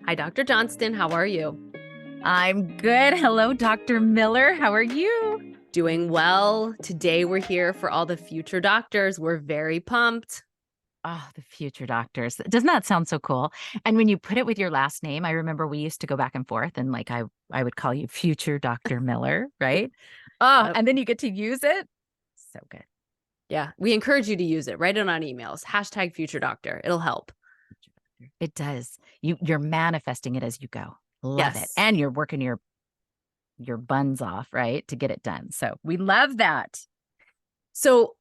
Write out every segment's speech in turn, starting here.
Hi, Dr. Johnston. How are you? I'm good. Hello, Dr. Miller. How are you? Doing well. Today we're here for all the future doctors. We're very pumped. Oh, the future doctors. Doesn't that sound so cool? And when you put it with your last name, I remember we used to go back and forth and I would call you future Dr. Miller, right? Oh, Yep. and then you get to use it. So good. Yeah, we encourage you to use it. Write it on emails. Hashtag future doctor. It'll help. Future doctor. It does. You're manifesting it as you go. Love it. Yes. And you're working your buns off, right? To get it done. So we love that. So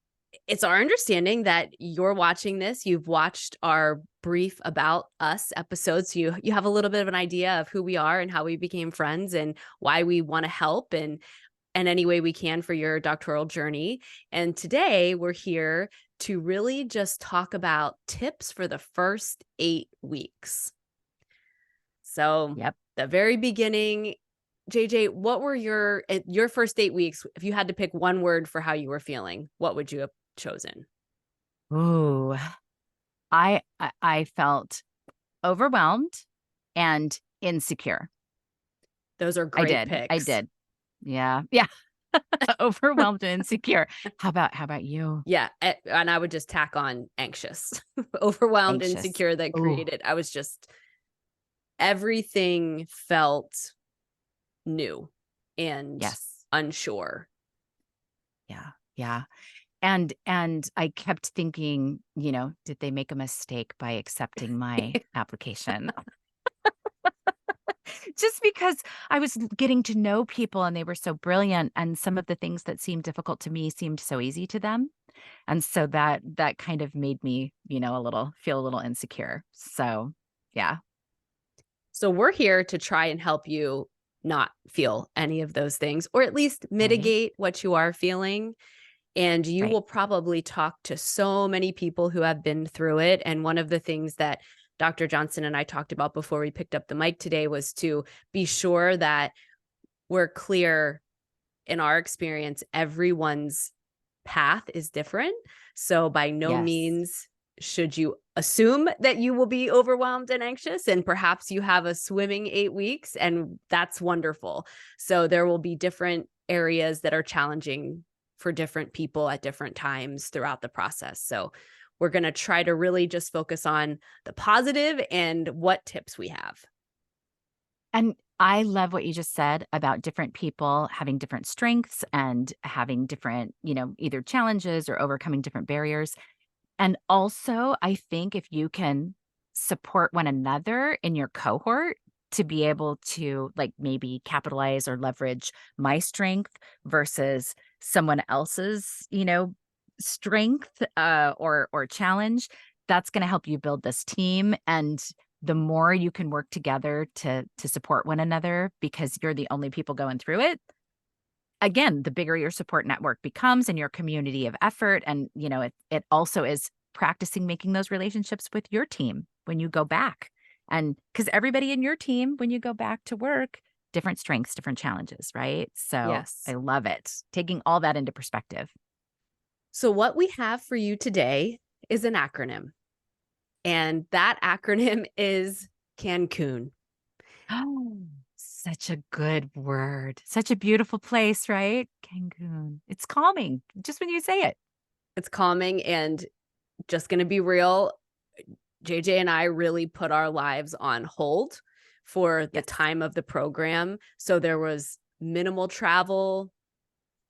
it's our understanding that you're watching this. You've watched our brief about us episodes. So you have a little bit of an idea of who we are and how we became friends and why we want to help and any way we can for your doctoral journey. And today we're here to really just talk about tips for the first 8 weeks. So, Yep. the very beginning, JJ, what were your first 8 weeks? If you had to pick one word for how you were feeling, what would you have chosen? Ooh. I felt overwhelmed and insecure. Those are I great did. I picks. did. Yeah. Yeah. Overwhelmed and insecure. How about you? Yeah, and I would just tack on anxious, overwhelmed, Anxious. insecure that Oh, created. I was just everything felt new and yes. unsure. Yeah. Yeah. And I kept thinking, did they make a mistake by accepting my application? Just because I was getting to know people and they were so brilliant and some of the things that seemed difficult to me seemed so easy to them. And so that kind of made me, feel a little insecure. So, yeah, So we're here to try and help you not feel any of those things, or at least right, mitigate what you are feeling. And you right. will probably talk to so many people who have been through it. And one of the things that Dr. Johnson and I talked about before we picked up the mic today was to be sure that we're clear in our experience, everyone's path is different. So by no Yes. means should you assume that you will be overwhelmed and anxious, and perhaps you have a swimming 8 weeks, and that's wonderful. So there will be different areas that are challenging for different people at different times throughout the process. So we're going to try to really just focus on the positive and what tips we have. And I love what you just said about different people having different strengths and having different, either challenges or overcoming different barriers. And also, I think if you can support one another in your cohort to be able to like maybe capitalize or leverage my strength versus someone else's, strength or challenge, that's going to help you build this team. And the more you can work together to support one another because you're the only people going through it, again, the bigger your support network becomes and your community of effort. And, it also is practicing making those relationships with your team when you go back. And because everybody in your team, when you go back to work, different strengths, different challenges, right? So I Yes. love it. Taking all that into perspective. So what we have for you today is an acronym. And that acronym is Cancun. Oh, such a good word. Such a beautiful place, right? Cancun. It's calming just when you say it. It's calming and just going to be real. JJ and I really put our lives on hold for the Yes. time of the program. So there was minimal travel.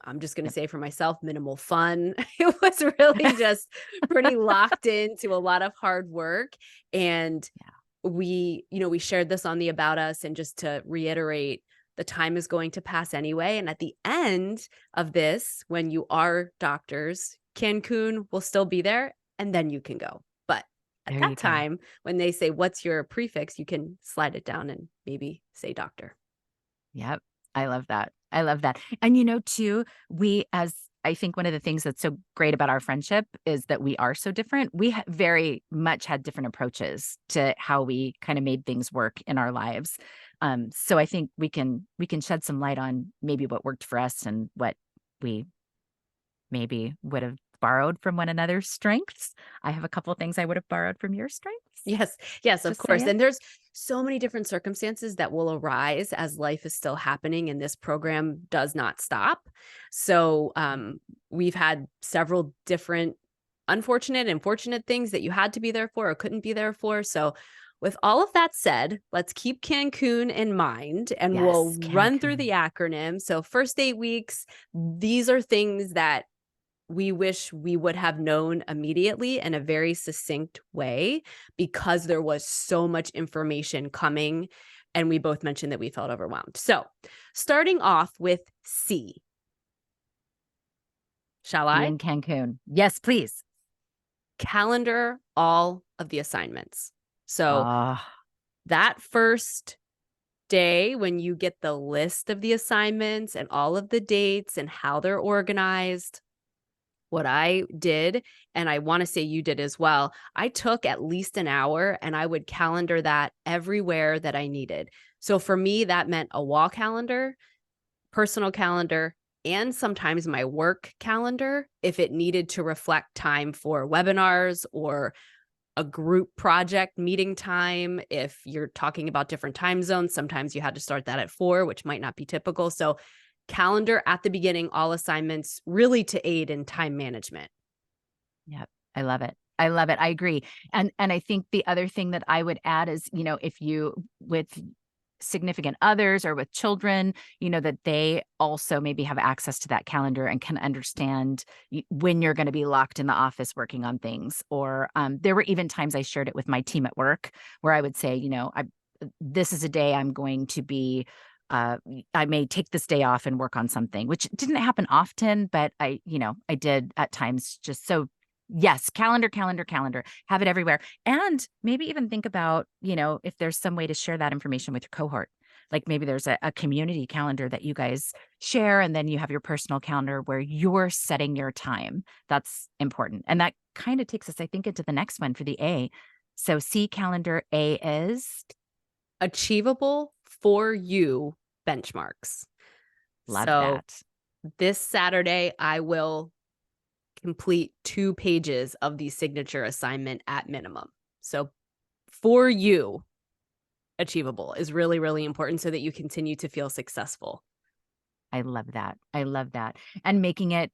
I'm just going to Yep. say for myself, minimal fun. It was really just pretty locked into a lot of hard work. And Yeah. we shared this on the About Us. And just to reiterate, the time is going to pass anyway. And at the end of this, when you are doctors, Cancun will still be there and then you can go. But at There that you go. time, when they say, what's your prefix, you can slide it down and maybe say doctor. Yep. I love that. I love that. And too, we as I think one of the things that's so great about our friendship is that we are so different. We very much had different approaches to how we kind of made things work in our lives. So I think we can shed some light on maybe what worked for us and what we maybe would have borrowed from one another's strengths. I have a couple of things I would have borrowed from your strengths. Yes, yes, of Just course. saying. And there's so many different circumstances that will arise as life is still happening and this program does not stop. So we've had several different unfortunate and fortunate things that you had to be there for or couldn't be there for. So with all of that said, let's keep Cancun in mind and we'll Yes, run through the Cancun. acronym. So first 8 weeks, these are things that we wish we would have known immediately in a very succinct way because there was so much information coming. And we both mentioned that we felt overwhelmed. So, starting off with C, shall I? Being Cancun. Yes, please. Calendar all of the assignments. So, Ah, that first day when you get the list of the assignments and all of the dates and how they're organized, what I did, and I want to say you did as well, I took at least an hour and I would calendar that everywhere that I needed. So for me, that meant a wall calendar, personal calendar, and sometimes my work calendar if it needed to reflect time for webinars or a group project meeting time. If you're talking about different time zones, sometimes you had to start that at 4, which might not be typical. So calendar at the beginning, all assignments really to aid in time management. yep. I love it. I love it. I agree. And I think the other thing that I would add is, if you with significant others or with children, that they also maybe have access to that calendar and can understand when you're going to be locked in the office working on things. Or there were even times I shared it with my team at work where I would say, this is a day I'm going to be I may take this day off and work on something, which didn't happen often, but I did at times. Just so, yes, calendar, calendar, calendar, have it everywhere. And maybe even think about, if there's some way to share that information with your cohort. Like maybe there's a community calendar that you guys share, and then you have your personal calendar where you're setting your time. That's important. And that kind of takes us, I think, into the next one for the A. So C calendar, A is Achievable for you benchmarks. love So that. this Saturday, I will complete 2 pages of the signature assignment at minimum. So for you, achievable is really, really important so that you continue to feel successful. I love that. I love that. And making it,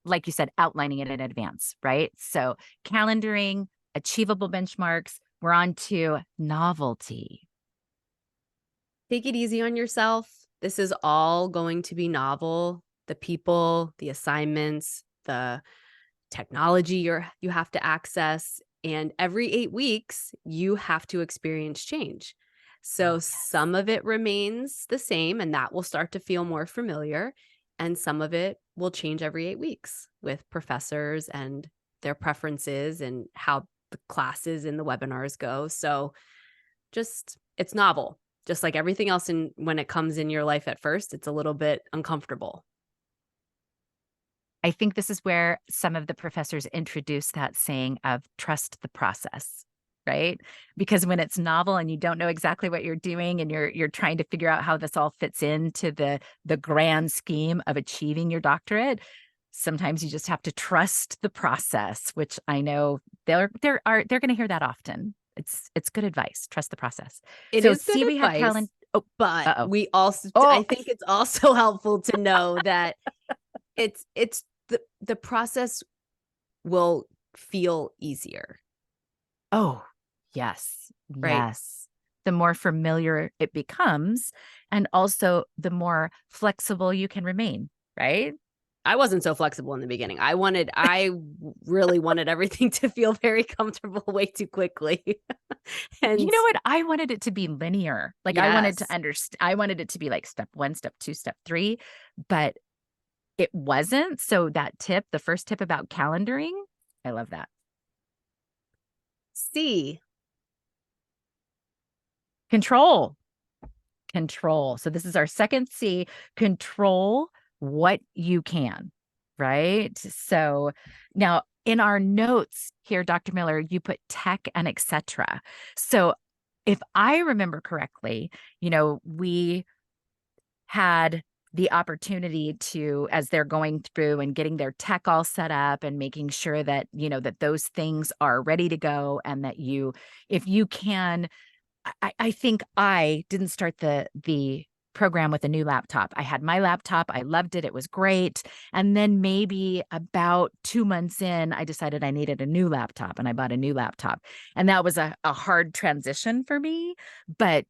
like you said, outlining it in advance, right? So calendaring, achievable benchmarks. We're on to novelty. Take it easy on yourself. This is all going to be novel. The people, the assignments, the technology you have to access, and every 8 weeks you have to experience change. So Oh, yes. some of it remains the same and that will start to feel more familiar, and some of it will change every 8 weeks with professors and their preferences and how the classes and the webinars go. So just it's novel. Just like everything else in when it comes in your life at first, it's a little bit uncomfortable. I think this is where some of the professors introduce that saying of trust the process, right? Because when it's novel and you don't know exactly what you're doing and you're trying to figure out how this all fits into the grand scheme of achieving your doctorate, sometimes you just have to trust the process, which I know they're going to hear that often. It's good advice. Trust the process. It So is good see, we have advice, calendar. Oh, but uh-oh. we also Oh, I think it's also helpful to know that it's the process will feel easier, oh, yes. right? Yes. The more familiar it becomes, and also the more flexible you can remain, right? I wasn't so flexible in the beginning. I really wanted everything to feel very comfortable way too quickly. You And know what? I wanted it to be linear. Like I wanted to yes, understand, I wanted it to be like step 1, step 2, step 3, but it wasn't. So that tip, the first tip about calendaring, I love that. C, Control. Control. So this is our second C, control what you can, right? So now in our notes here, Dr. Miller, you put tech and etc. So if I remember correctly, we had the opportunity to, as they're going through and getting their tech all set up and making sure that, that those things are ready to go, and that if you can, I think I didn't start the program with a new laptop. I had my laptop. I loved it. It was great. And then maybe about 2 months in, I decided I needed a new laptop, and I bought a new laptop. And that was a hard transition for me, but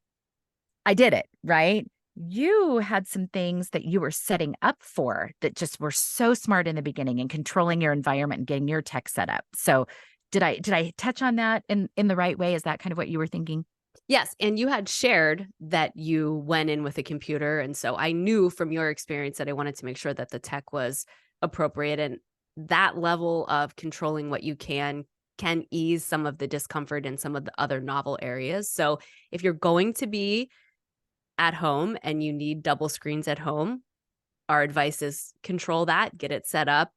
I did it, right? You had some things that you were setting up for that just were so smart in the beginning, and controlling your environment and getting your tech set up. So did I touch on that in the right way? Is that kind of what you were thinking? Yes, and you had shared that you went in with a computer, and so I knew from your experience that I wanted to make sure that the tech was appropriate, and that level of controlling what you can ease some of the discomfort in some of the other novel areas. So, if you're going to be at home and you need double screens at home, our advice is control that, get it set up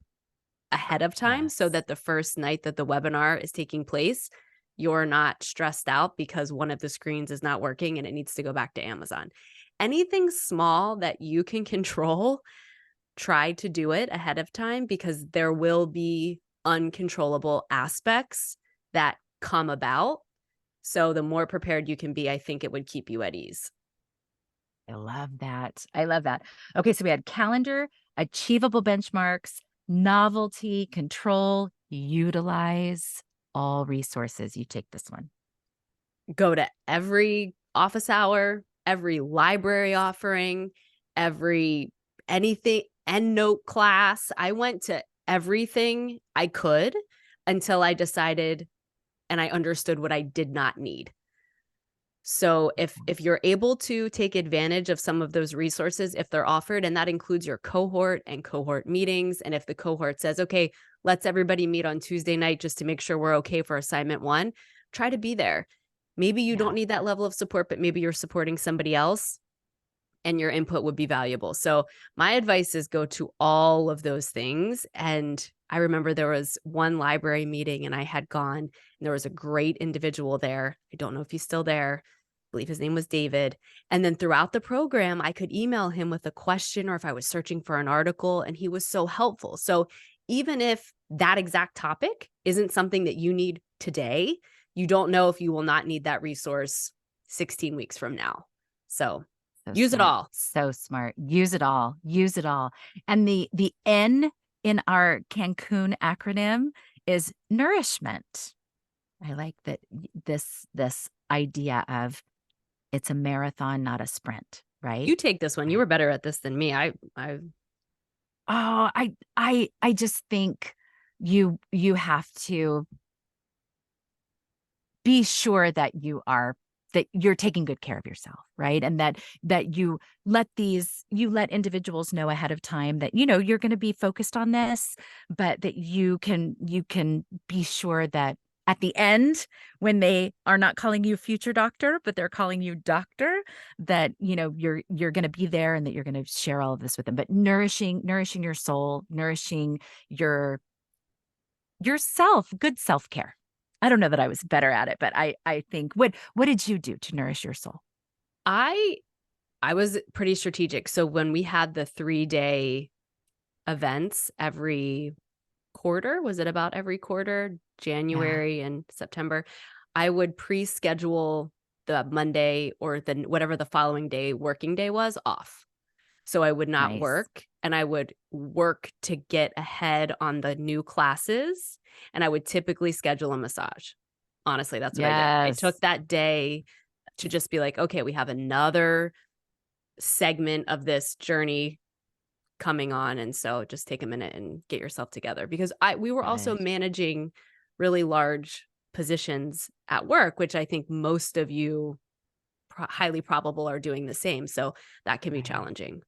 ahead of time so Yes. that the first night that the webinar is taking place, you're not stressed out because one of the screens is not working and it needs to go back to Amazon. Anything small that you can control, try to do it ahead of time, because there will be uncontrollable aspects that come about. So the more prepared you can be, I think it would keep you at ease. I love that. I love that. Okay, so we had calendar, achievable benchmarks, novelty, control, utilize all resources. You take this one. Go to every office hour, every library offering, every anything, EndNote class. I went to everything I could until I decided and I understood what I did not need. So if you're able to take advantage of some of those resources, if they're offered, and that includes your cohort and cohort meetings, and if the cohort says, okay, let's everybody meet on Tuesday night just to make sure we're okay for assignment one, try to be there. Maybe you don't Yeah. need that level of support, but maybe you're supporting somebody else and your input would be valuable. So my advice is go to all of those things. And I remember there was one library meeting and I had gone, and there was a great individual there. I don't know if he's still there. I believe his name was David. And then throughout the program, I could email him with a question or if I was searching for an article, and he was so helpful. So even if that exact topic isn't something that you need today, you don't know if you will not need that resource 16 weeks from now. So So use it smart. all. So smart. Use it all. Use it all. And the N in our Cancun acronym is nourishment. I like that this idea of it's a marathon, not a sprint, right? You take this one. You Right. were better at this than me. I Oh, I just think you have to be sure that you're taking good care of yourself, right? And that you let individuals know ahead of time that you're going to be focused on this, but that you can be sure that at the end, when they are not calling you future doctor, but they're calling you doctor, that you're going to be there, and that you're going to share all of this with them. But nourishing your soul, nourishing your yourself, good self-care. I don't know that I was better at it, but I think what did you do to nourish your soul? I I was pretty strategic. So when we had the 3-day events every quarter, was it about every quarter, Yeah, January and September, I would pre-schedule the Monday or the whatever the following day working day was off. So I would not nice. work, and I would work to get ahead on the new classes, and I would typically schedule a massage. Honestly, that's what I did. I took Yes. that day to just be like, "Okay, we have another segment of this journey coming on, and so just take a minute and get yourself together." Because we were also Good. managing really large positions at work, which I think most of you highly probable are doing the same, so that can be Right. challenging.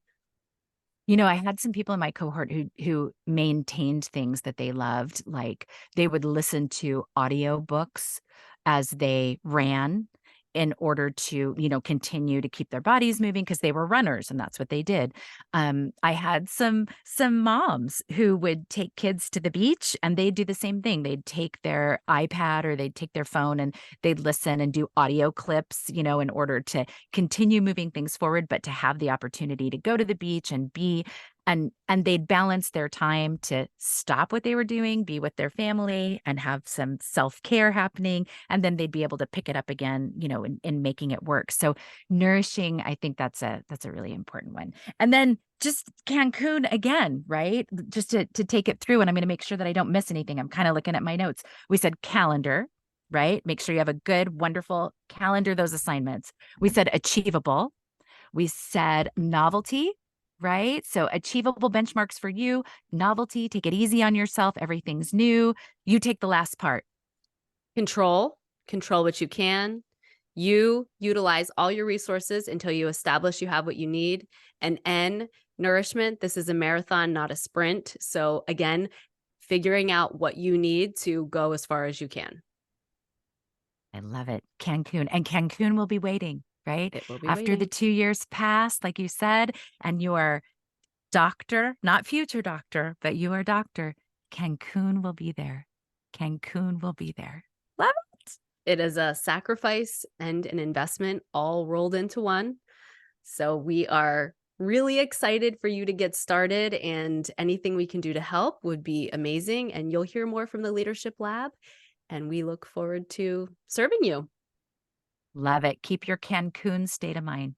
I had some people in my cohort who maintained things that they loved, like they would listen to audiobooks as they ran, in order to, continue to keep their bodies moving because they were runners and that's what they did. I had some moms who would take kids to the beach and they'd do the same thing. They'd take their iPad or they'd take their phone and they'd listen and do audio clips, in order to continue moving things forward, but to have the opportunity to go to the beach and be and they'd balance their time to stop what they were doing, be with their family, and have some self-care happening, and then they'd be able to pick it up again, in making it work. So nourishing, I think that's a really important one. And then just Cancun again, right? Just to take it through, and I'm gonna make sure that I don't miss anything. I'm kind of looking at my notes. We said calendar, right? Make sure you have a good, wonderful calendar, those assignments. We said achievable. We said novelty, right? So achievable benchmarks for you, novelty, take it easy on yourself. Everything's new. You take the last part. Control, control what you can. You utilize all your resources until you establish you have what you need. And N, nourishment. This is a marathon, not a sprint. So again, figuring out what you need to go as far as you can. I love it. Cancun. And Cancun will be waiting, right? It will be After the waiting. 2 years pass, like you said, and your doctor, not future doctor, but you are doctor, Cancun will be there. Cancun will be there. Love it. It is a sacrifice and an investment all rolled into one. So we are really excited for you to get started, and anything we can do to help would be amazing. And you'll hear more from the Leadership Lab, and we look forward to serving you. Love it. Keep your Cancun state of mind.